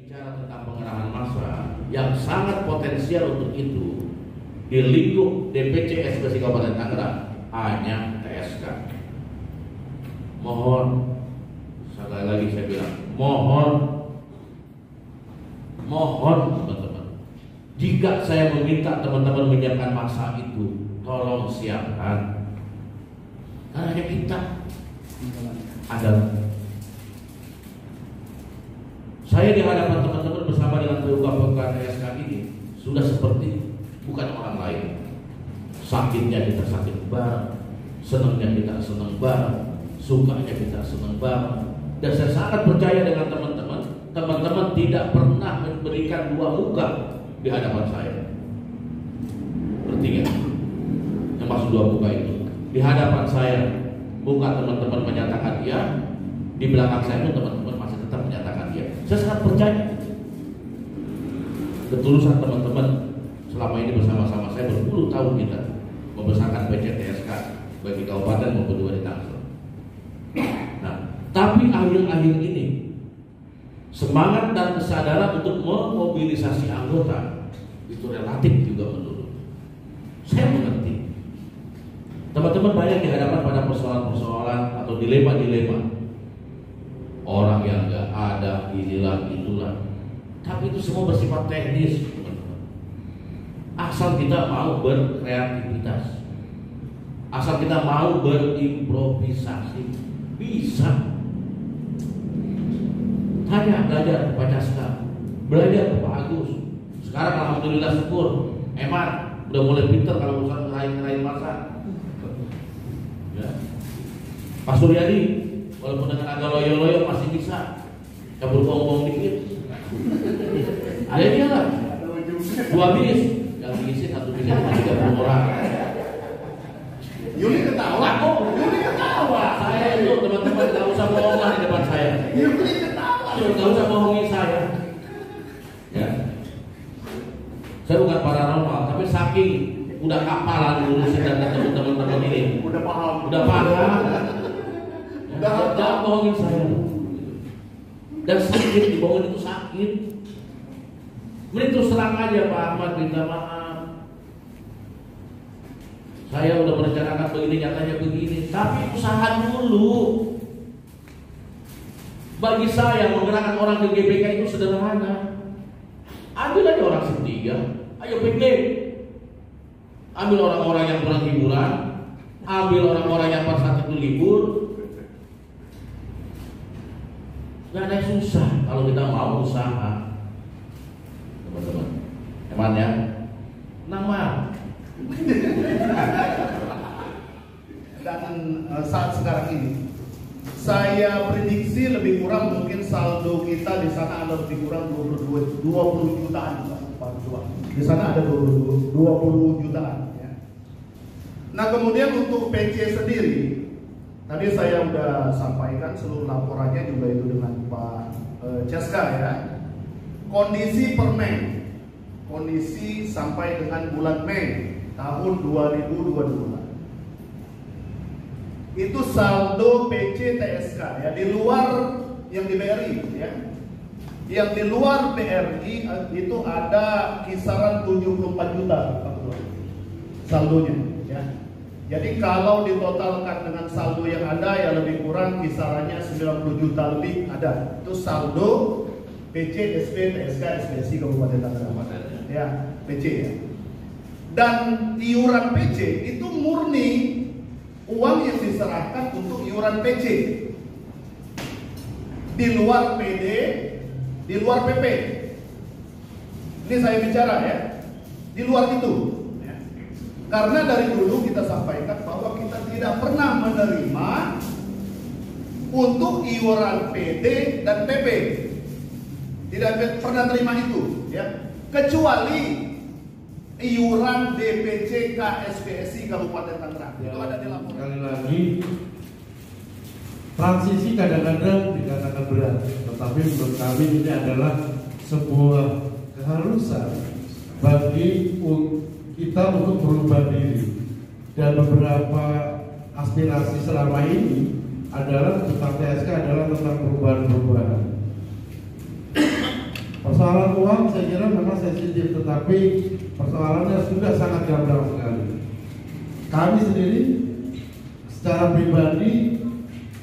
Bicara tentang pengerahan massa yang sangat potensial untuk itu di lingkup DPC SPSI Kabupaten Tangerang hanya TSK. Mohon, sekali lagi saya bilang, mohon teman-teman, jika saya meminta teman-teman menyiapkan massa itu, tolong siapkan, karena hanya kita ada. Saya di hadapan teman-teman bersama dengan PUKPK TSK ini sudah seperti bukan orang lain. Sakitnya kita sakit bareng, senangnya kita senang bareng, sukanya kita senang bareng. Dan saya sangat percaya dengan teman-teman, teman-teman tidak pernah memberikan dua muka di hadapan saya. Bertiga, yang maksud dua muka itu di hadapan saya, muka teman-teman menyatakan iya, di belakang saya pun teman-teman masih tetap menyatakan iya. Saya sangat percaya ketulusan teman-teman selama ini bersama-sama saya berpuluh tahun kita membesarkan PCTSK bagi kabupaten maupun juga di Tangsel. Nah, tapi akhir-akhir ini semangat dan kesadaran untuk memobilisasi anggota itu relatif juga menurun. Saya mengerti teman-teman banyak dihadapkan pada persoalan-persoalan atau dilema-dilema. Orang yang nggak ada, inilah itulah. Tapi itu semua bersifat teknis, teman-teman. Asal kita mau berkreativitas, asal kita mau berimprovisasi, bisa. Tanya, belajar Pak Caska, belajar Pak Agus. Sekarang alhamdulillah syukur, Emar udah mulai pinter kalau urusan ngerain masa. Ya. Pak Suryadi walaupun dengan agak loyo-loyo masih bisa cabur ngomong dikit. Ada dia lah. 2 bis yang diisi 1 bis cuma 30 orang. Yuli ketawa. Yuli ketawa. Saya itu teman-teman nggak usah bohong lah di depan saya. Yuli ketawa. Nggak usah bohongin saya. Ya. Saya bukan paranormal, tapi saking udah kapalan ngurusin dan teman-teman ini. Udah paham. Jangan bohongin saya. Dan sakit, dibohongin itu sakit. Mending terus terang aja Pak Ahmad, minta maaf. Saya udah merencanakan begini, nyatanya begini. Tapi usaha dulu. Bagi saya menggerakkan orang ke GBK itu sederhana. Ambil aja orang setiga, ayo PK. Ambil orang-orang yang kurang hiburan, ambil orang-orang yang pas saat itu libur. Gak ada yang susah kalau kita mau usaha, teman-teman. Eman ya, nama. Dan saat sekarang ini, saya prediksi lebih kurang mungkin saldo kita di sana ada lebih kurang 20 jutaan, Pak Ketua. Di sana ada 20 jutaan. Ya. Nah kemudian untuk PC sendiri. Tadi saya sudah sampaikan seluruh laporannya juga itu dengan Pak Caska ya. Kondisi per Mei, kondisi sampai dengan bulan Mei tahun 2022. Itu saldo PC TSK ya, di luar yang di BRI ya. Yang di luar BRI itu ada kisaran 74 juta saldonya ya. Jadi kalau ditotalkan dengan saldo yang ada ya lebih kurang kisarannya 90 juta lebih ada. Itu saldo PC, SP, TSK, SPSI Kabupaten Tangerang. Ya, PC ya. Dan iuran PC itu murni uang yang diserahkan untuk iuran PC. Di luar PD, di luar PP. Ini saya bicara ya. Di luar itu. Karena dari dulu kita sampaikan bahwa kita tidak pernah menerima untuk iuran PD dan PP. Tidak pernah terima itu, ya. Kecuali iuran DPC KSPSI Kabupaten Tangerang. Ya, itu ada di laporan. Sekali lagi, transisi kadang-kadang dikatakan berat, tetapi menurut kami ini adalah sebuah keharusan bagi kita untuk berubah diri. Dan beberapa aspirasi selama ini adalah tentang TSK adalah tentang perubahan-perubahan. persoalan uang saya kira memang sensitif, tetapi persoalannya sudah sangat gamblang sekali. Kami sendiri secara pribadi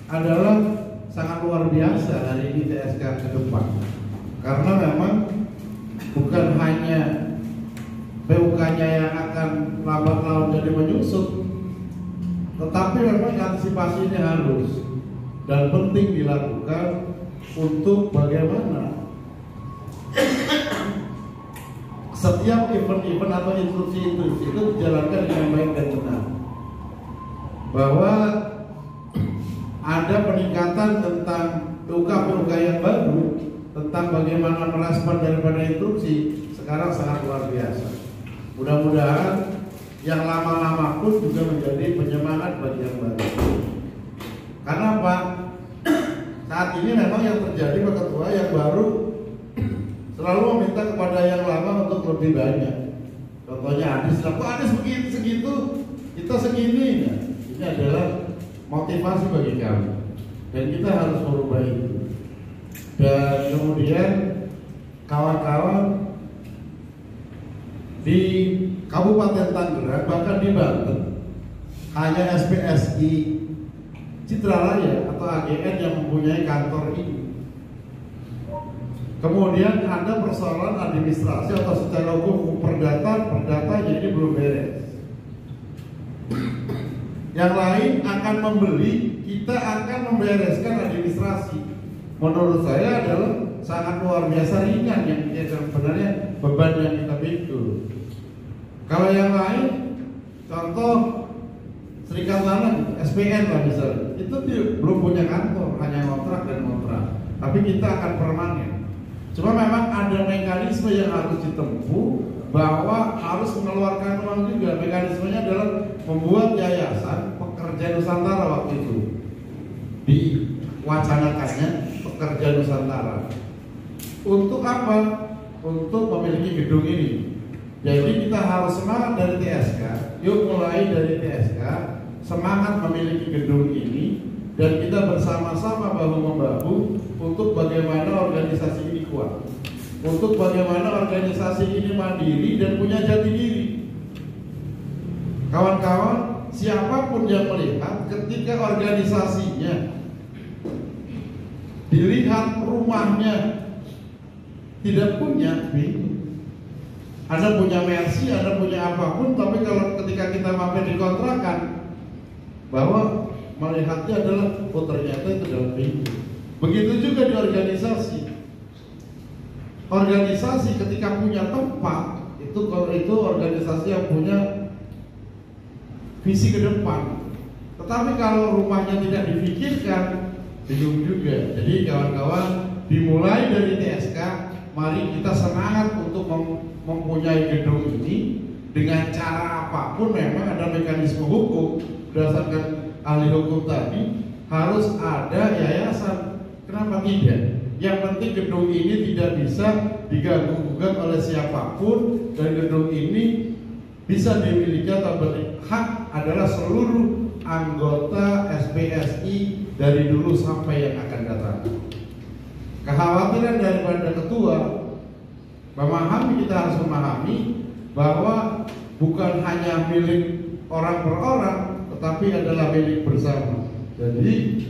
adalah sangat luar biasa hari ini TSK ke depan, karena memang bukan hanya PUK-nya yang akan lambat laun jadi menyusut, tetapi memang antisipasi ini harus dan penting dilakukan untuk bagaimana setiap event-event atau instruksi-instruksi itu dijalankan dengan baik dan benar, bahwa ada peningkatan tentang PUK yang baru tentang bagaimana merespon daripada instruksi sekarang sangat luar biasa. Mudah-mudahan yang lama-lama pun juga menjadi penyemangat bagi yang baru. Karena apa? Saat ini memang yang terjadi Pak Ketua, yang baru selalu meminta kepada yang lama untuk lebih banyak. Contohnya Adis, kok Adis begitu segitu, kita segini. Nah, ini adalah motivasi bagi kami dan kita harus merubah itu. Dan kemudian kawan-kawan di Kabupaten Tangerang, bahkan di Banten, hanya SPSI Citra Raya atau AGN yang mempunyai kantor ini. Kemudian ada persoalan administrasi atau secara hukum perdata jadi belum beres. Yang lain akan membeli, kita akan membereskan administrasi. Menurut saya adalah sangat luar biasa ringan yang sebenarnya beban yang kita pikul. Kalau yang lain, contoh Serikat Tanah, SPN lah misalnya, itu belum punya kantor, hanya kontrak dan kontrak. Tapi kita akan permanen. Cuma memang ada mekanisme yang harus ditempuh, bahwa harus mengeluarkan uang juga. Mekanismenya adalah membuat yayasan Pekerja Nusantara waktu itu, diwacanakannya Pekerja Nusantara. Untuk apa? Untuk memiliki gedung ini. Jadi kita harus semangat dari TSK. Yuk mulai dari TSK, semangat memiliki gedung ini, dan kita bersama-sama bahu-membahu untuk bagaimana organisasi ini kuat, untuk bagaimana organisasi ini mandiri dan punya jati diri. Kawan-kawan, siapapun yang melihat ketika organisasinya dilihat rumahnya tidak punya, bingung. Anda punya Mercy, Anda punya apapun, tapi kalau ketika kita mampir di kontrakan, bahwa melihatnya adalah oh ternyata itu dalam minggu. Begitu juga di organisasi. Organisasi ketika punya tempat, itu organisasi yang punya visi ke depan. Tetapi kalau rumahnya tidak difikirkan, bingung juga. Jadi kawan-kawan, dimulai dari TSK, mari kita semangat untuk mempunyai gedung ini dengan cara apapun. Memang ada mekanisme hukum berdasarkan ahli hukum tadi, harus ada yayasan. Kenapa tidak? Yang penting gedung ini tidak bisa diganggu-gugat oleh siapapun, dan gedung ini bisa dimiliki atau berhak adalah seluruh anggota SPSI dari dulu sampai yang akan datang. Kekhawatiran daripada ketua memahami, kita harus memahami bahwa bukan hanya milik orang per orang, tetapi adalah milik bersama. Jadi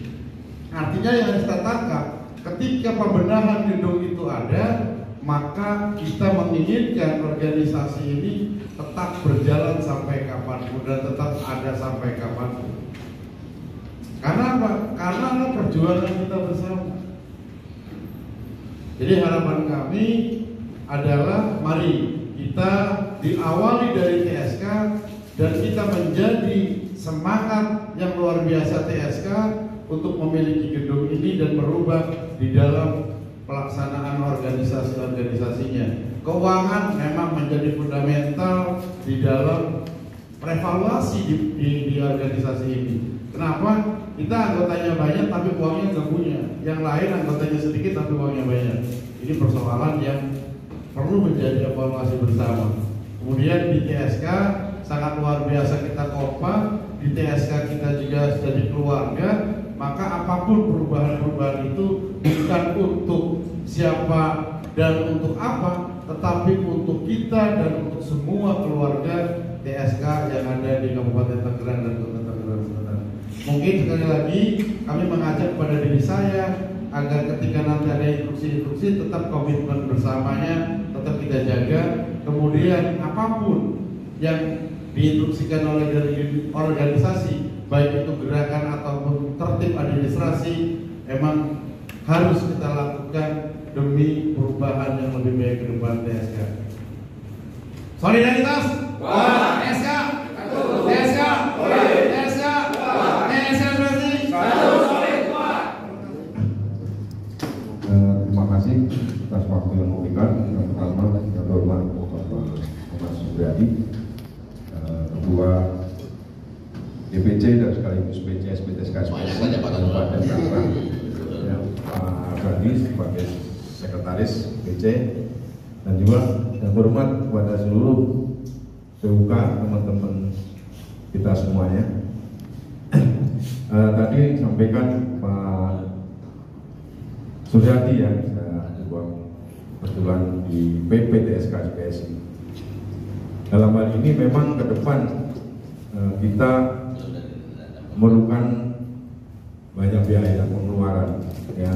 artinya yang harus kita tangkap, ketika pembenahan gedung itu ada, maka kita menginginkan organisasi ini tetap berjalan sampai kapanpun dan tetap ada sampai kapanpun. Karena apa? Karena ada perjuangan kita bersama. Jadi harapan kami adalah mari kita diawali dari TSK dan kita menjadi semangat yang luar biasa TSK untuk memiliki gedung ini dan merubah di dalam pelaksanaan organisasi-organisasinya. Keuangan memang menjadi fundamental di dalam revaluasi di organisasi ini. Kenapa? Kita anggotanya banyak tapi uangnya nggak punya. Yang lain anggotanya sedikit tapi uangnya banyak. Ini persoalan yang perlu menjadi evaluasi bersama. Kemudian di TSK sangat luar biasa kita kompak. Di TSK kita juga jadi keluarga. Maka apapun perubahan-perubahan itu bukan untuk siapa dan untuk apa, tetapi untuk kita dan untuk semua keluarga TSK yang ada di Kabupaten Tangerang dan Kota Tangerang Selatan. Mungkin sekali lagi kami mengajak pada diri saya agar ketika nanti ada instruksi-instruksi tetap komitmen bersamanya, tetap kita jaga. Kemudian apapun yang diinstruksikan oleh dari organisasi, baik itu gerakan ataupun tertib administrasi, memang harus kita lakukan demi perubahan yang lebih baik ke depan TSK. Solidaritas, TSK, TSK, TSK, TSK berarti. Terima kasih atas waktu yang memberikan. Yang pertama, yang terhormat Bapak Mas Subriyadi, Ketua DPC dan sekaligus PCS PTSK Kabupaten Tangerang, Pak Bandi sebagai Sekretaris PC, dan juga yang terhormat kepada seluruh PUK, teman-teman kita semuanya. Tadi sampaikan Pak Suryadi ya, saya juga kebetulan di PPTSK PSI. Dalam hal ini memang ke depan kita memerlukan banyak biaya pengeluaran, ya,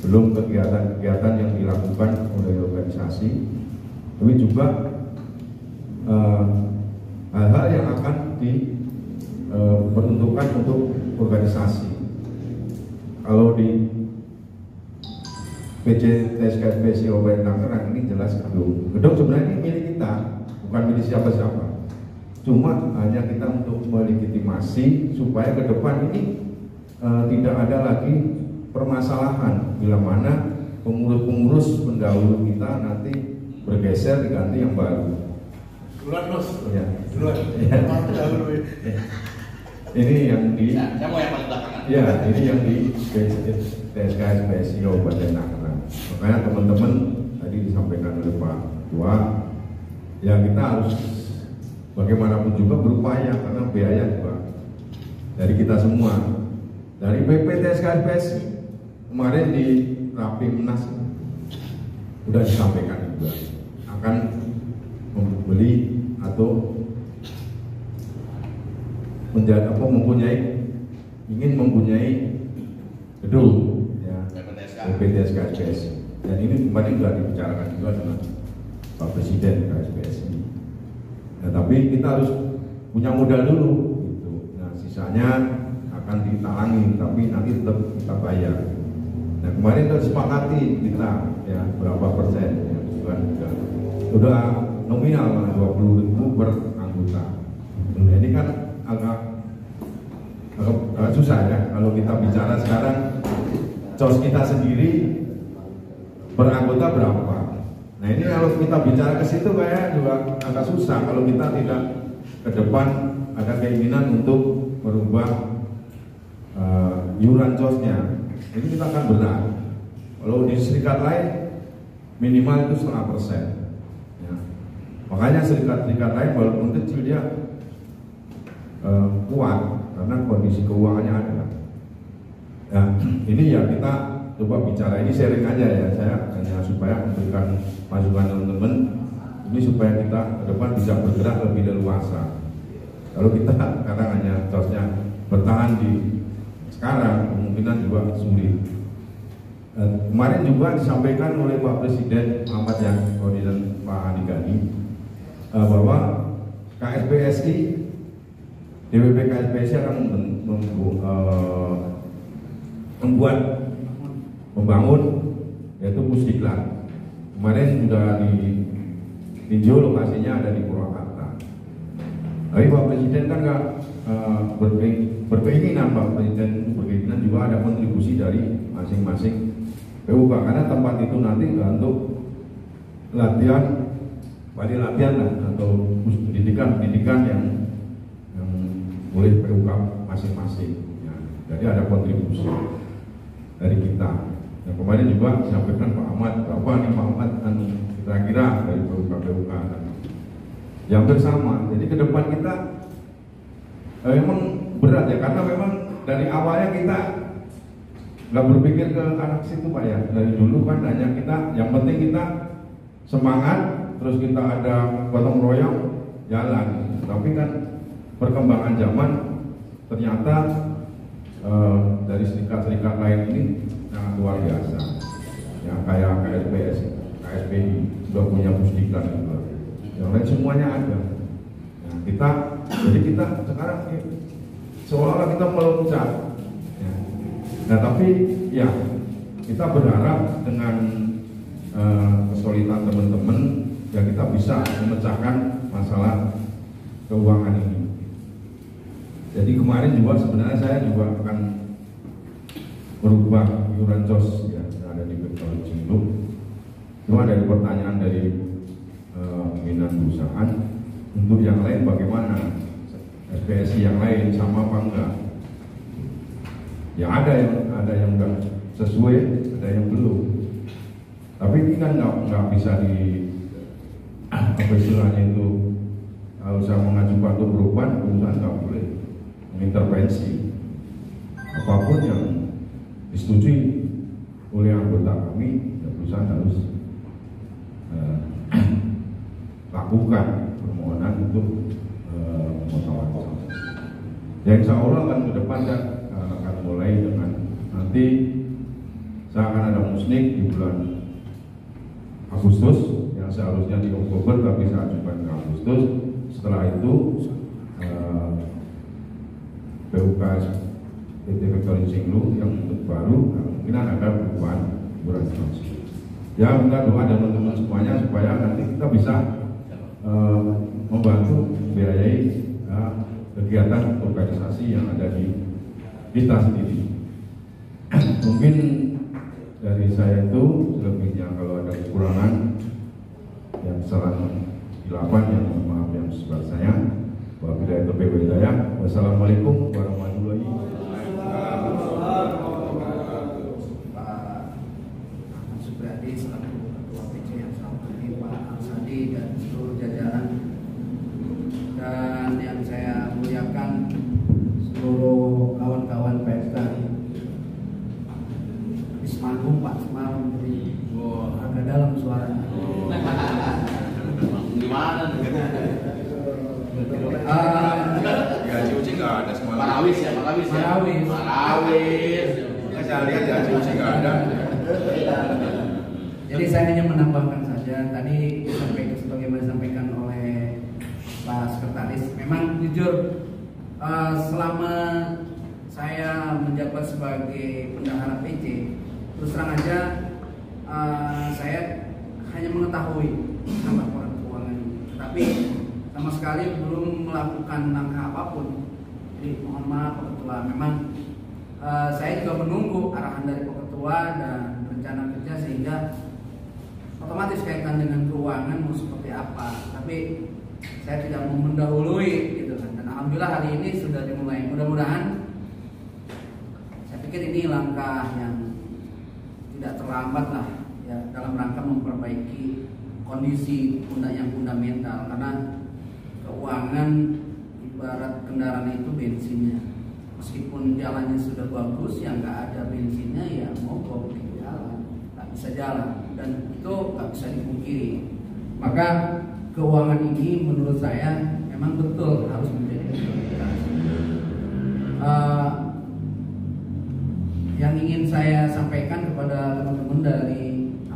belum kegiatan-kegiatan yang dilakukan oleh organisasi, tapi juga hal-hal yang akan diperuntukkan untuk organisasi. Kalau di PCTSK PSI Kabupaten Tangerang ini jelas gedung sebenarnya ini milik kita, bukan milik siapa-siapa. Cuma hanya kita untuk melegitimasi supaya ke depan ini tidak ada lagi permasalahan bila mana pengurus-pengurus pendahulu kita nanti bergeser diganti yang baru. Duluan bos. Ya. Duluan. Ya. Ini yang di. Saya mau yang paling belakangan. Ya, ini yang di TSK PSI Kabupaten Tangerang. Makanya teman-teman tadi disampaikan oleh Pak Ketua, ya kita harus bagaimanapun juga berupaya karena biaya juga dari kita semua. Dari PPTSK PSI kemarin di Rapimnas sudah disampaikan juga akan membeli atau ingin mempunyai gedung ya PPTSK PSI, dan ini kemarin sudah dibicarakan juga dengan Pak Presiden KSPSI. Nah, tapi kita harus punya modal dulu gitu. Nah, sisanya akan ditalangi, tapi nanti tetap kita bayar. Nah, kemarin sudah disepakati kita ya berapa persen ya, bukan sudah nominal 20.000 per anggota. Nah, ini kan agak susah ya kalau kita bicara sekarang COS kita sendiri per anggota berapa. Nah, ini kalau kita bicara ke situ kayak juga agak susah kalau kita tidak ke depan ada keinginan untuk merubah iuran COS-nya. Ini kita akan berat. Kalau di serikat lain minimal itu 0,5%. Ya. Makanya serikat-serikat lain walaupun kecil dia kuat karena kondisi keuangannya ada. Nah, ini ya kita coba bicara, ini sharing aja ya, saya hanya supaya memberikan masukan teman-teman ini supaya kita ke depan bisa bergerak lebih leluasa. Kalau kita sekarang hanya COS-nya bertahan di sekarang kemungkinan juga sulit. Kemarin juga disampaikan oleh Pak Presiden Muhammad Yani dan Pak Andi Gani bahwa KSPSI, DPP KSPSI akan membangun yaitu Pusdiklat. Kemarin sudah ditinjau lokasinya ada di Purwakarta. Tapi Pak Presiden kan nggak berkeinginan, Pak Presiden berkeinginan juga ada kontribusi dari masing-masing PUK, karena tempat itu nanti untuk latihan lah, atau pendidikan yang oleh PUK masing-masing. Ya, jadi ada kontribusi dari kita. Yang kemarin juga disampaikan Pak Ahmad, berapa nih Pak Ahmad kira-kira dari PUK yang bersama. Jadi ke depan kita memang berat ya, karena memang dari awalnya kita nggak berpikir ke arah situ Pak ya. Dari dulu kan hanya kita, yang penting kita semangat, terus kita ada gotong royong jalan. Tapi kan perkembangan zaman ternyata dari serikat-serikat lain ini sangat luar biasa. Ya kayak KSPI sudah punya pusdiklat juga. Yang lain semuanya ada. Nah, jadi kita sekarang seolah-olah kita meloncat. Ya. Nah tapi ya kita berharap dengan kesulitan teman-teman ya kita bisa memecahkan masalah keuangan ini. Jadi kemarin juga sebenarnya saya juga akan merubah iuran JOS ya, yang ada di Vektoris Cinglu. Cuma dari pertanyaan dari pimpinan perusahaan, untuk yang lain bagaimana? SPSI yang lain sama apa enggak? Ya ada yang enggak sesuai, ada yang belum. Tapi ini kan nggak bisa apa istilahnya itu, kalau saya mengajukan untuk perubahan, perusahaan nggak boleh mengintervensi apapun yang disetujui oleh anggota kami, ya perusahaan harus lakukan permohonan untuk pemotongan. Ya insya Allah kan ke depan saya akan mulai dengan nanti saya akan ada musnik di bulan Agustus yang seharusnya di Oktober tapi saya ajukan ke Agustus. Setelah itu PUKS PT Vektoris Cinglu yang baru kemungkinan ada perubahan iuran JOS. Ya minta doa dari teman-teman semuanya supaya nanti kita bisa membantu biayai kegiatan organisasi yang ada di kita sendiri. Mungkin dari saya itu selebihnya kalau ada kekurangan yang kesalahan dilakukan yang mohon maaf yang sebab saya. Wabillahi taufiq wal hidayah. Wassalamualaikum warahmatullahi wabarakatuh. Pak Supriyadi selaku Ketua PC yang saya hormati, Pak Arsadi dan seluruh jajaran, dan yang saya muliakan seluruh kawan-kawan PSK. Ismagung Pak Ismail memberi agak dalam suara. Gimana? Gaji uci nggak ada semua. Marawis ya, Marawis. Saya lihat gaji uci nggak ada. Jadi saya hanya menambahkan saja tadi sebagaimana disampaikan oleh Pak Sekretaris. Memang jujur selama saya menjabat sebagai bendahara PC, terus terang aja saya hanya mengetahui tentang laporan keuangan ini, tapi sama sekali belum melakukan langkah apapun. Jadi mohon maaf Pak Ketua, memang saya juga menunggu arahan dari Pak Ketua dan rencana kerja sehingga otomatis kaitan dengan keuangan mau seperti apa. Tapi saya tidak mau mendahului gitu kan. Dan alhamdulillah hari ini sudah dimulai. Mudah-mudahan saya pikir ini langkah yang tidak terlambat lah ya dalam rangka memperbaiki kondisi yang fundamental, karena keuangan ibarat kendaraan itu bensinnya, meskipun jalannya sudah bagus, yang nggak ada bensinnya ya mogok di jalan, nggak bisa jalan, dan itu nggak bisa dipungkiri. Maka keuangan ini menurut saya memang betul harus menjadi prioritas. Yang ingin saya sampaikan kepada teman-teman dari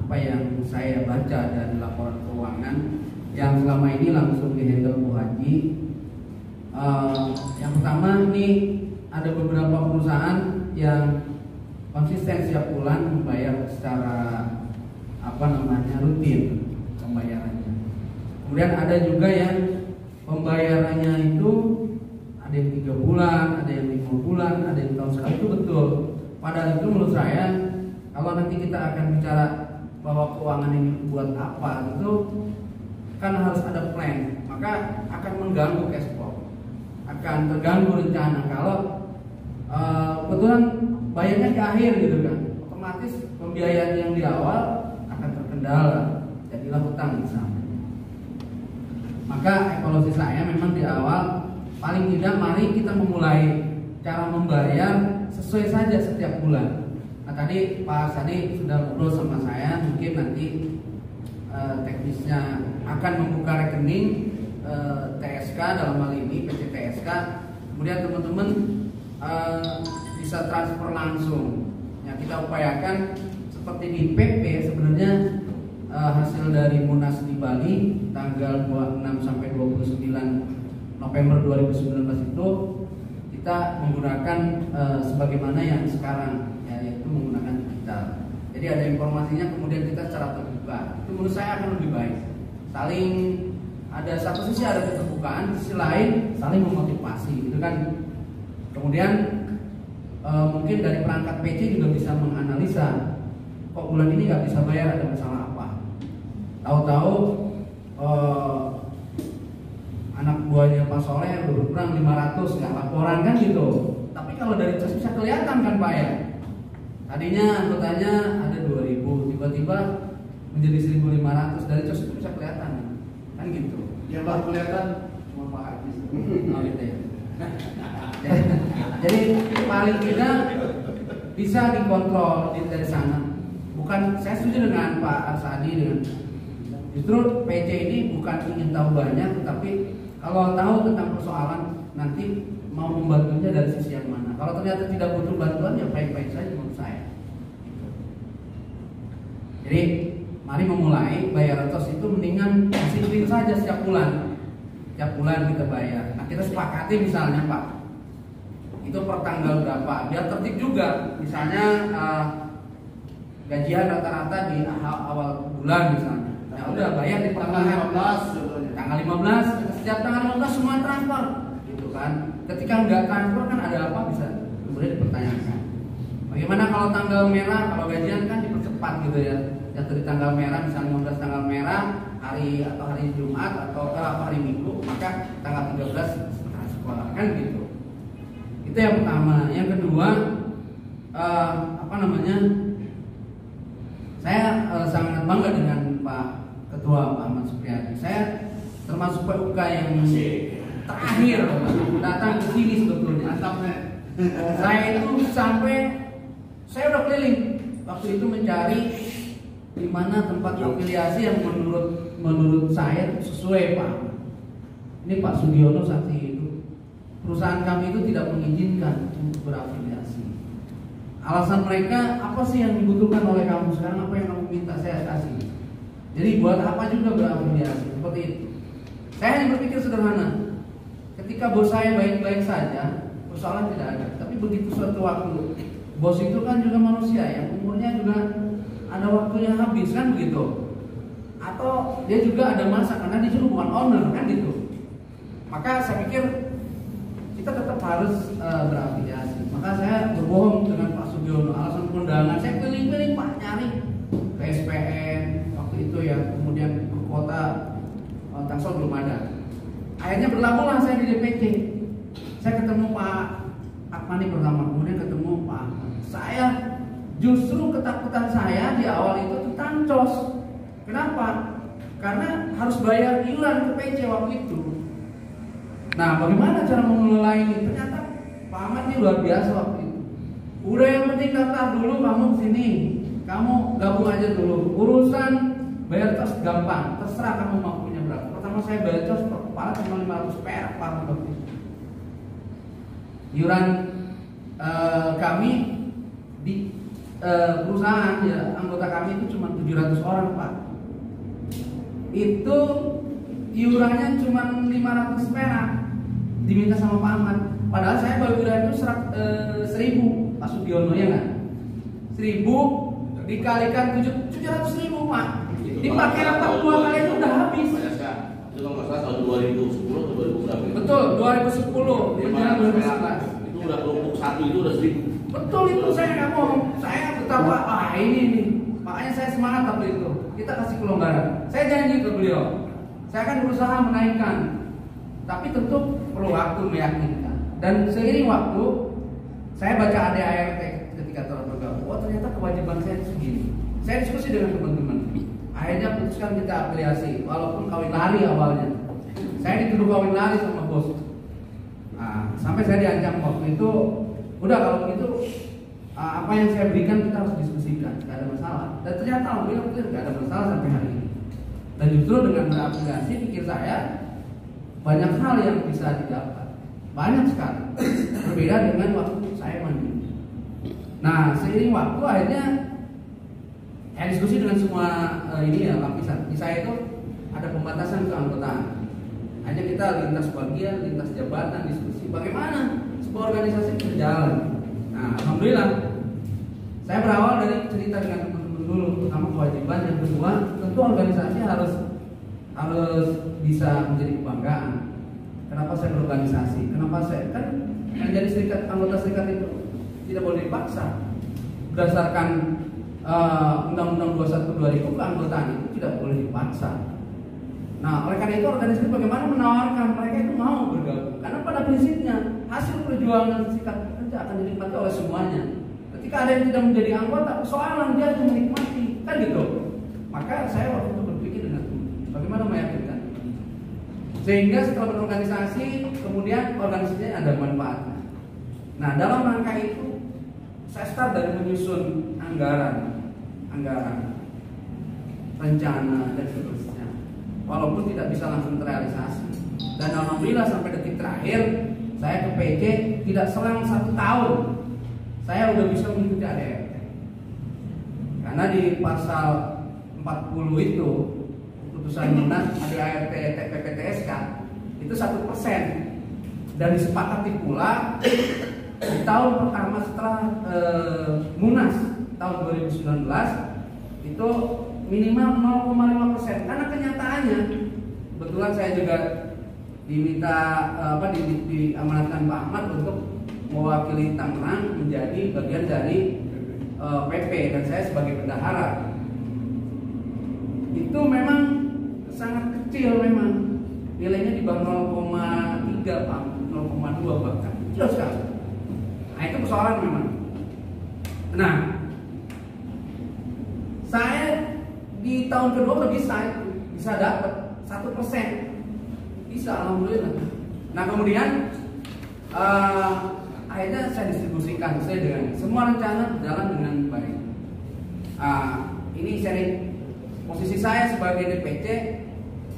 apa yang saya baca dari laporan keuangan yang selama ini langsung dihandle Bu Haji. Yang pertama ini ada beberapa perusahaan yang konsisten setiap bulan membayar secara rutin pembayarannya. Kemudian ada juga yang pembayarannya itu ada yang 3 bulan, ada yang 5 bulan, ada yang tahun sekali, itu betul. Padahal itu menurut saya kalau nanti kita akan bicara bahwa keuangan ini buat apa itu kan harus ada plan, maka akan mengganggu cash flow, akan terganggu rencana kalau kebetulan bayarnya di akhir gitu kan, otomatis pembiayaan yang di awal akan terkendala, jadilah hutang misalnya. Maka evaluasi saya memang di awal paling tidak mari kita memulai cara membayar sesuai saja setiap bulan. Nah, tadi Pak Sadi sudah ngobrol sama saya, mungkin nanti teknisnya akan membuka rekening TSK dalam hal ini PC TSK, kemudian teman-teman bisa transfer langsung. Ya, kita upayakan seperti di PP sebenarnya hasil dari Munas di Bali tanggal 26 sampai 29 November 2019 itu kita menggunakan sebagaimana yang sekarang, ya, yaitu menggunakan digital. Jadi ada informasinya, kemudian kita secara terbuka. Itu menurut saya akan lebih baik. Saling ada satu sisi ada keterbukaan, sisi lain saling memotivasi, gitu kan. Kemudian mungkin dari perangkat PC juga bisa menganalisa, kok bulan ini nggak bisa bayar, ada masalah apa? Tahu-tahu anak buahnya Pak Soleh udah berkurang 500, nggak laporan kan gitu. Tapi kalau dari COS bisa kelihatan kan Pak ya. Tadinya anggotanya ada 2000, tiba-tiba menjadi 1500, dari COS itu bisa kelihatan kan gitu. Yang baru kelihatan cuma Pak Haji. Oh gitu ya. Jadi paling tidak bisa dikontrol dari sana. Bukan, saya setuju dengan Pak Arsadi dengan justru PC ini bukan ingin tahu banyak, tetapi kalau tahu tentang persoalan nanti mau membantunya dari sisi yang mana. Kalau ternyata tidak butuh bantuan ya baik-baik saja menurut saya. Jadi mari memulai bayar TOS itu mendingan disiplin saja setiap bulan. Setiap bulan kita bayar. Nah kita sepakati misalnya Pak, itu per tanggal berapa, biar tertib juga. Misalnya gajian rata-rata di awal bulan misalnya. Ya udah bayar di pertengahan 15, tanggal 15, setiap tanggal 15 semua transfer, gitu kan. Ketika nggak transfer kan ada apa bisa kemudian dipertanyakan. Bagaimana kalau tanggal merah, kalau gajian kan dipercepat gitu ya. Jatuh di tanggal merah, misalnya 15 tanggal merah, hari atau hari Jumat atau hari Minggu, maka tanggal 13 transfer kan gitu. Itu yang pertama. Yang kedua, saya sangat bangga dengan Pak Ketua Pak Ahmad Supriyadi. Saya termasuk PUK yang terakhir datang ke sini sebetulnya. Saya itu saya udah keliling waktu itu mencari di mana tempat afiliasi yang menurut saya sesuai Pak. Ini Pak Sugiono saksi itu. Perusahaan kami itu tidak mengizinkan untuk berafiliasi. Alasan mereka, apa sih yang dibutuhkan oleh kamu sekarang, apa yang kamu minta saya kasih. Jadi buat apa juga berafiliasi, seperti itu. Saya hanya berpikir sederhana. Ketika bos saya baik-baik saja, persoalan tidak ada. Tapi begitu suatu waktu, bos itu kan juga manusia yang umurnya juga ada waktunya habis kan begitu. Atau dia juga ada masa karena dia juga bukan owner kan gitu. Maka saya pikir kita tetap harus berafiliasi. Maka saya berbohong dengan Pak Sugiono, alasan undangan saya keliling-keliling Pak nyari ke SPN waktu itu ya, kemudian ke kota Tangsel belum ada. Akhirnya berlabuhlah saya di DPC. Saya ketemu Pak Akmani pertama, kemudian ketemu Pak Ahmad. Saya justru ketakutan saya di awal itu tentang COS. Kenapa? Karena harus bayar iuran ke PC waktu itu. Nah, bagaimana cara mengelola ini? Ternyata Pak Ahmad ini luar biasa waktu itu. Udah yang penting daftar dulu kamu kesini, kamu gabung aja dulu. Urusan bayar COS gampang, terserah kamu mampunya berapa. Pertama saya bayar COS per kepala cuma 500 perak Pak Ahmad. Iuran kami di perusahaan ya, anggota kami itu cuma 700 orang Pak. Itu iurannya cuma 500 perak diminta sama Pak Ahmad. Padahal saya baru iuran itu 1000 Pak Sugiono ya kan. 1000 dikalikan 700.000 Pak. Dipakai rapat 2 kali itu udah habis. Itu kalau nggak salah tahun 2010 atau 2000 berapa? Betul, 2010 menjelang 2011. Itu udah kelompok 1 itu udah 1000. Betul itu saya nggak bohong. Saya betapa ini nih. Makanya saya semangat waktu itu. Kita kasih kelonggaran. Saya janji ke beliau. Saya akan berusaha menaikkan. Tapi tentu perlu waktu meyakinkan. Dan seiring waktu, saya baca ADART ketika telah bergabung. Oh ternyata kewajiban saya segini. Saya diskusi dengan teman-teman. Akhirnya putuskan kita afiliasi, walaupun kawin lari awalnya. Saya dituduh kawin lari sama bos. Nah, sampai saya diancam waktu itu, udah kalau begitu apa yang saya berikan kita harus diskusikan, nggak ada masalah. Dan ternyata alhamdulillah nggak ada masalah sampai hari ini. Dan justru dengan berafiliasi, pikir saya banyak hal yang bisa didapat, banyak sekali. Berbeda dengan waktu saya mandiri. Nah, seiring waktu akhirnya saya diskusi dengan semua ini ya lapisan. Di saya itu ada pembatasan keanggotaan. Hanya kita lintas bagian, lintas jabatan, diskusi bagaimana sebuah organisasi berjalan. Nah, alhamdulillah saya berawal dari cerita dengan teman-teman dulu, pertama kewajiban, yang kedua tentu organisasi harus bisa menjadi kebanggaan. Kenapa saya berorganisasi? Kenapa saya kan menjadi serikat, anggota serikat itu tidak boleh dipaksa. Berdasarkan Undang-Undang 21 2000 keanggotaan itu tidak boleh dipaksa. Nah, oleh karena itu organisasi bagaimana menawarkan mereka itu mau bergabung. Karena pada prinsipnya hasil perjuangan serikat pekerja akan dinikmati oleh semuanya. Ketika ada yang tidak menjadi anggota, persoalan dia harus menikmati, kan gitu. Maka saya waktu itu berpikir dengan bagaimana meyakinkan. Sehingga setelah berorganisasi, kemudian organisasinya ada manfaatnya. Nah, dalam rangka itu saya start dari menyusun anggaran, rencana dan seterusnya. Walaupun tidak bisa langsung terrealisasi. Dan alhamdulillah sampai detik terakhir saya ke PJ tidak selang 1 tahun saya udah bisa mengikuti ADRT. Karena di pasal 40 itu putusan Munas ADRT PPTSK itu 1%. Dan disepakati pula di tahun pertama setelah Munas tahun 2019 itu minimal 0,5%. Karena kenyataannya kebetulan saya juga diminta diamanatkan Pak Ahmad untuk mewakili Tangerang menjadi bagian dari PP dan saya sebagai bendahara. Itu memang sangat kecil, memang nilainya di bawah 0,3 Pak, 0,2 bahkan kecil sekali. Nah, itu persoalan memang. Nah, saya di tahun kedua bisa dapat 1%, bisa alhamdulillah. Nah, kemudian akhirnya saya distribusikan sesuai dengan semua rencana berjalan dengan baik. Ini seri posisi saya sebagai DPC,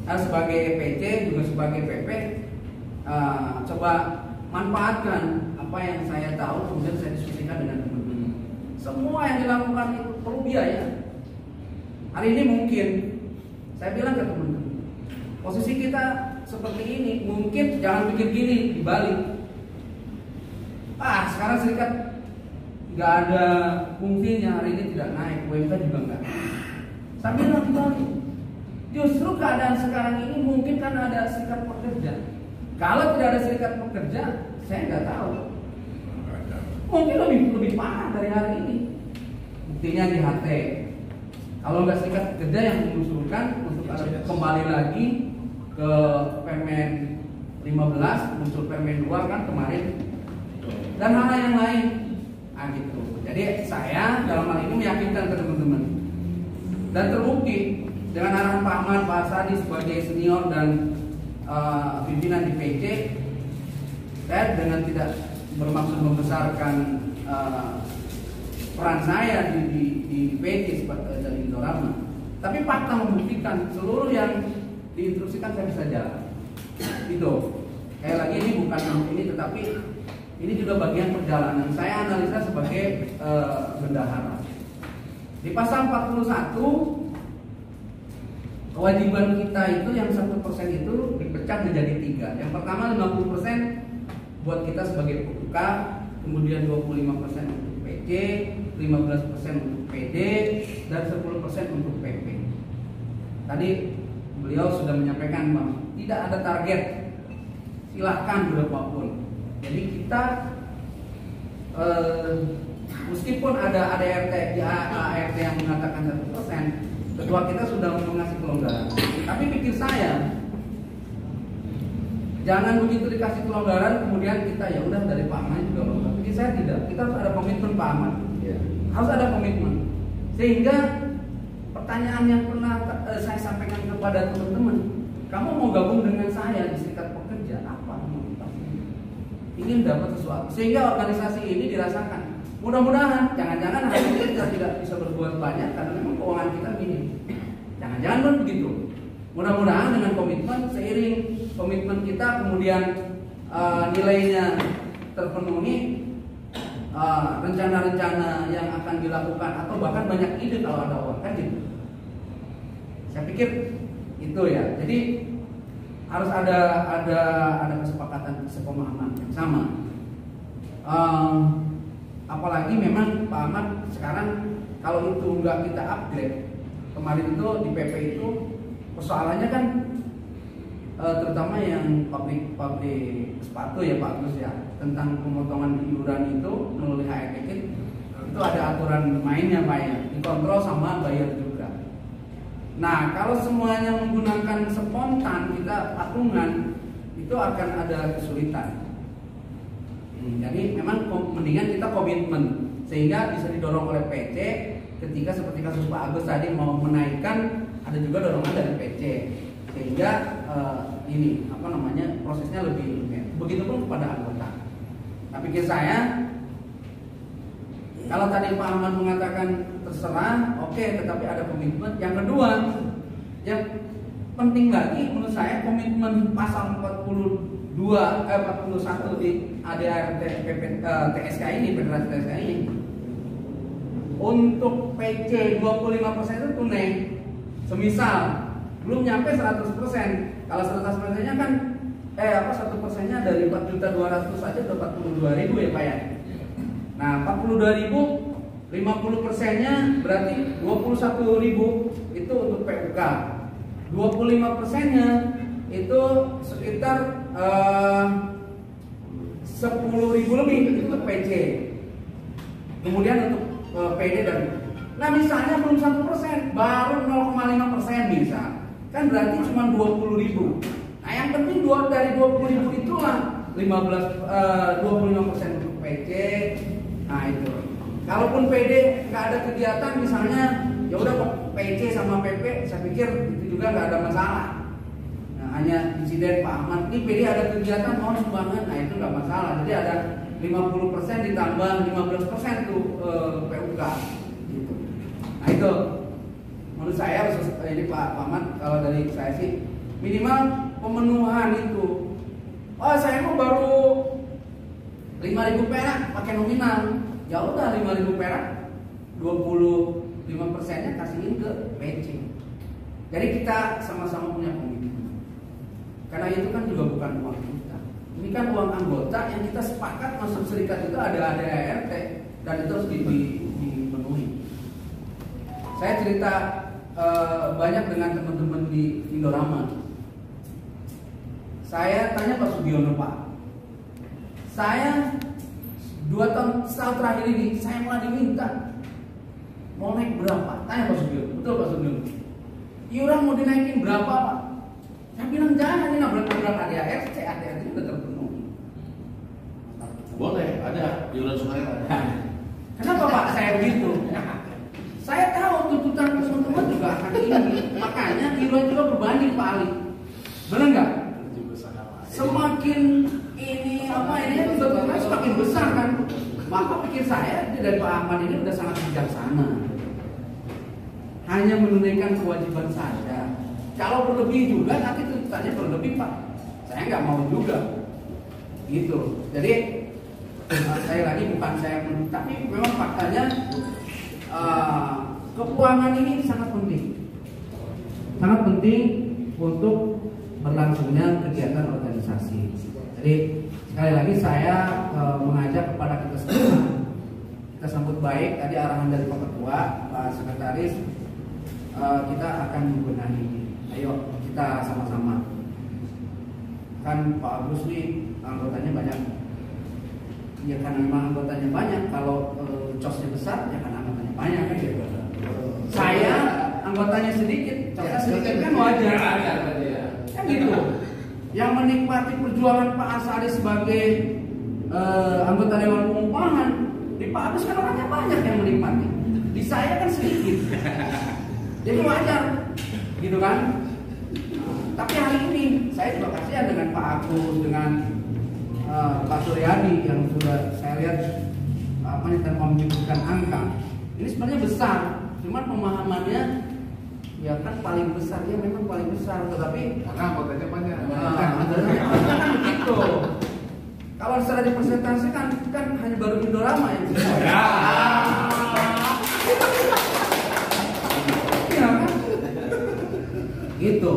sebagai PC juga sebagai PP, coba manfaatkan apa yang saya tahu kemudian saya diskusikan dengan teman-teman. Semua yang dilakukan itu perlu biaya. Hari ini mungkin saya bilang ke teman-teman, posisi kita seperti ini, mungkin jangan pikir gini dibalik. Sekarang serikat nggak ada fungsinya, hari ini tidak naik, UMK juga nggak. Saya bilang dibalik. Justru keadaan sekarang ini mungkin karena ada serikat pekerja. Kalau tidak ada serikat pekerja, saya nggak tahu. Mungkin lebih parah dari hari ini. Buktinya di HT. Kalau nggak serikat pekerja yang mengusulkan untuk kembali lagi ke Permen 15, muncul Permen 2 kan kemarin, dan hal yang lain. Gitu. Jadi saya dalam hal ini meyakinkan ke teman-teman. Dan terbukti dengan arahan Pak Ahmad, Pak Sadi sebagai senior dan pimpinan di PC, saya dengan tidak bermaksud membesarkan peran saya di PC dari Indorama, tapi fakta membuktikan seluruh yang diinstruksikan saya bisa jalan. Itu kayak lagi ini bukan ini, tetapi ini juga bagian perjalanan saya analisa sebagai bendahara. Di pasal 41 kewajiban kita itu yang 1% itu dipecah menjadi 3. Yang pertama 50% buat kita sebagai PUK, kemudian 25% untuk PJ, 15% untuk PD, dan 10% untuk PP. Tadi beliau sudah menyampaikan bahwa tidak ada target, silahkan berapapun. Jadi kita meskipun ada ADRT yang mengatakan 1%, ketua kita sudah mengasih kelonggaran. Tapi pikir saya, jangan begitu dikasih kelonggaran kemudian kita ya udah dari Pak Ahmad juga longgar. Pikir saya tidak, kita harus ada komitmen Pak Ahmad. Harus ada komitmen. Sehingga pertanyaan yang pernah saya sampaikan kepada teman-teman, kamu mau gabung dengan saya di serikat pekerja apa? Ingin dapat sesuatu. Sehingga organisasi ini dirasakan Mudah-mudahan, jangan-jangan hari ini kita tidak bisa berbuat banyak karena memang keuangan kita minim. Jangan-jangan kan begitu. Mudah-mudahan dengan komitmen, seiring komitmen kita kemudian nilainya terpenuhi, rencana-rencana yang akan dilakukan atau bahkan banyak ide kalau ada uang kan gitu. Saya pikir itu ya. Jadi harus ada kesepakatan, kesepemahaman yang sama. Apalagi memang Pak Ahmad sekarang kalau itu nggak kita upgrade, kemarin itu di PP itu persoalannya kan terutama yang pabrik sepatu ya Pak Agus ya, tentang pemotongan iuran itu melalui HRT itu ada aturan mainnya Pak ya, dikontrol sama bayar juga. Nah kalau semuanya menggunakan spontan kita patungan itu akan ada kesulitan. Jadi memang mendingan kita komitmen sehingga bisa didorong oleh PC ketika seperti kasus Pak Agus tadi mau menaikkan, ada juga dorongan dari PC sehingga ini apa namanya prosesnya lebih begitupun kepada anggota. Tapi pikir saya kalau tadi Pak Ahmad mengatakan terserah, oke, tetapi ada komitmen. Yang kedua, yang penting lagi menurut saya komitmen pasal 41 di ADART TSK ini, Federasi TSK ini. Untuk PC 25% itu tunai. Semisal belum nyampe 100%. Kalau 100%-nya kan 1%-nya dari 4.200.000 saja udah 42.000 ya Pak ya. Nah, 42.000 50%-nya berarti 21.000 itu untuk PUK. 25%-nya itu sekitar 10.000 lebih itu untuk PC. Kemudian untuk PD dan nah misalnya belum 1%, baru 0,5% bisa. Kan berarti cuma 20.000. Nah, yang penting dari 20.000 itulah 25% untuk PC. Nah, itu. Kalaupun PD nggak ada kegiatan misalnya, ya udah PC sama PP, saya pikir itu juga nggak ada masalah. Nah, hanya insiden Pak Ahmad ini PD ada kegiatan mau sumbangan, nah itu nggak masalah. Jadi ada 50% ditambah 15% tuh PUK. Gitu. Nah itu menurut saya ini Pak Ahmad, kalau dari saya sih minimal pemenuhan itu. Oh saya mau baru 5.000 perak pakai nominal. Ya udah 5.000 perak 25%-nya kasihin ke PC. Jadi kita sama-sama punya komitmen. Karena itu kan juga bukan uang kita. Ini kan uang anggota yang kita sepakat masuk serikat itu ada ADART dan itu harus dipenuhi. Saya cerita banyak dengan teman-teman di Indorama. Saya tanya Pak Sugiono, Pak, saya 2 tahun setahun terakhir ini saya malah diminta mau naik berapa? Tanya Pak Sugiono, betul Pak Sugiono. Iuran mau dinaikin berapa Pak? Saya bilang jangan, ini nabrak-nabrak ADART itu udah terpenuhi. Boleh, ada iuran sungai ada. Kenapa Pak saya begitu? Saya tahu tuntutan teman-teman juga akan tinggi, makanya iuran juga berbanding Pak Ali. Benar nggak? Semakin ini tuntutannya semakin besar kan. Maka pikir saya dari Pak Ahmad ini sudah sangat bijaksana. Hanya menunaikan kewajiban saja. Kalau berlebih juga nanti tuntutannya berlebih Pak. Saya nggak mau juga. Gitu. Jadi saya lagi bukan saya, tapi memang faktanya keuangan ini sangat penting. Sangat penting untuk berlangsungnya kegiatan organisasi. Jadi sekali lagi saya mengajak kepada kita semua, kita sambut baik tadi arahan dari Pak Ketua, Pak Sekretaris, kita akan membenahi. Ayo kita sama-sama. Kan Pak Agus nih anggotanya banyak. Ya karena memang anggotanya banyak. Kalau cosnya besar, ya karena anggotanya banyak kan gitu. Saya anggotanya sedikit, cosnya sedikit kan wajar. Kan gitu. Yang menikmati perjuangan Pak Asari sebagai anggota Dewan Pengupahan, di Pak Agus kan orangnya banyak yang menikmati. Di saya kan sedikit. Jadi wajar, gitu kan? Tapi hari ini saya juga kasihan dengan Pak Agus, dengan Pak Suryadi yang sudah saya lihat tanpa menyebutkan angka. Ini sebenarnya besar, cuman pemahamannya ya kan paling besar, ya memang paling besar, tetapi Karena anggotanya banyak. kan begitu. Kalau secara dipresentasikan kan hanya baru Indorama yang bisa. Iya kan? Gitu.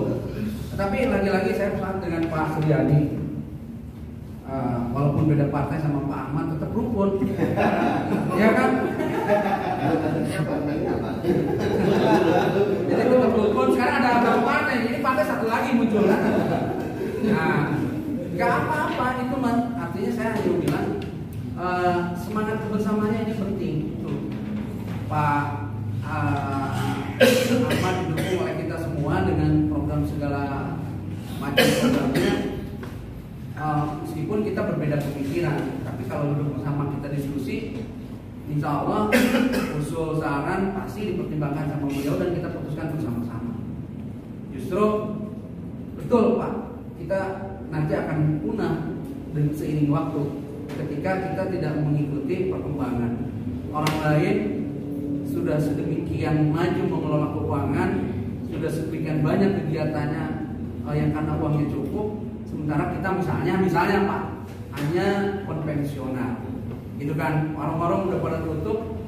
Tapi lagi-lagi saya pesan dengan Pak Suryadi, walaupun beda partai sama Pak Ahmad tetap rukun. Ya kan? Jadi tetap rukun. Sekarang ada berapa partai? Ini partai satu lagi muncul kan? Nah, nggak apa-apa itu mas. Artinya saya hanya bilang semangat kebersamaannya ini penting. Tuh, Pak Ahmad didukung oleh kita semua dengan program segala macam programnya. Meskipun kita berbeda pemikiran, tapi kalau duduk bersama kita diskusi, insya Allah usul saran pasti dipertimbangkan sama beliau dan kita putuskan bersama-sama. Justru betul Pak, kita nanti akan punah dengan seiring waktu ketika kita tidak mengikuti perkembangan orang lain. Sudah sedemikian maju mengelola keuangan, sudah sedemikian banyak kegiatannya yang karena uangnya cukup, sementara kita misalnya Pak hanya konvensional, itu kan warung-warung udah pada tutup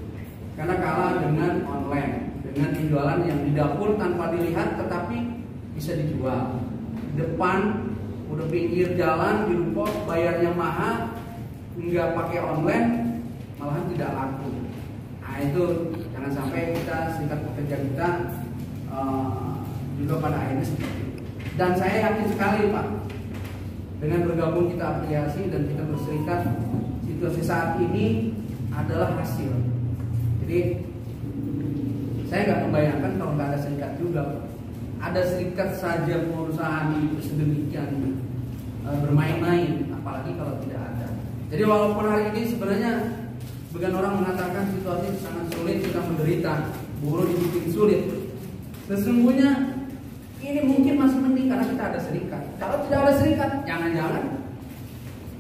karena kalah dengan online, dengan penjualan yang di dapur tanpa dilihat tetapi bisa dijual di depan, udah pinggir jalan di ruko bayarnya mahal, nggak pakai online malahan tidak laku. Nah itu jangan sampai kita serikat pekerja kita juga pada akhirnya seperti itu. Dan saya yakin sekali Pak, dengan bergabung kita apresiasi dan kita berserikat, situasi saat ini adalah hasil. Jadi saya nggak membayangkan kalau nggak ada serikat juga Pak. Ada serikat saja perusahaan itu sedemikian bermain-main, apalagi kalau tidak ada. Jadi walaupun hari ini sebenarnya sebagian orang mengatakan situasi sangat sulit, kita menderita, buruh dibikin sulit. Sesungguhnya ini mungkin masih mending karena kita ada serikat. Kalau tidak ada serikat, jangan-jangan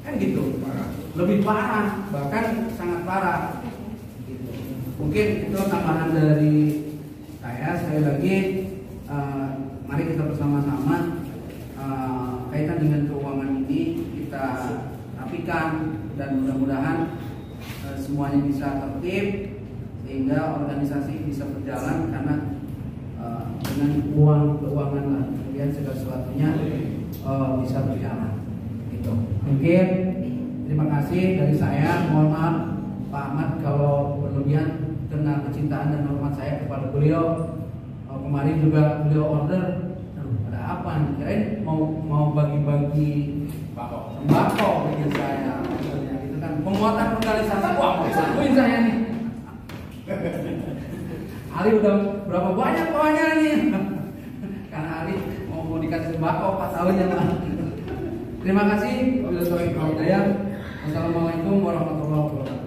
kan gitu, lebih parah, bahkan sangat parah. Gitu. Mungkin itu tambahan dari saya. Sekali lagi, mari kita bersama-sama kaitan dengan keuangan ini kita rapikan dan mudah-mudahan semuanya bisa tertib sehingga organisasi bisa berjalan, karena dengan keuangan lah kemudian segala sesuatunya bisa berjalan. Gitu. Mungkin terima kasih dari saya. Mohon maaf Pak Ahmad kalau berlebihan karena kecintaan dan hormat saya kepada beliau. Kemarin juga beliau order, ada apa nih? Kirain mau bagi-bagi sembako bagi saya. Gitu kan. Penguatan organisasi, wah mau disatuin saya nih. Ali udah berapa banyak bawanya nih? Karena Ali mau dikasih sembako 4 tahun ya Pak. Terima kasih. Wassalamualaikum warahmatullahi wabarakatuh.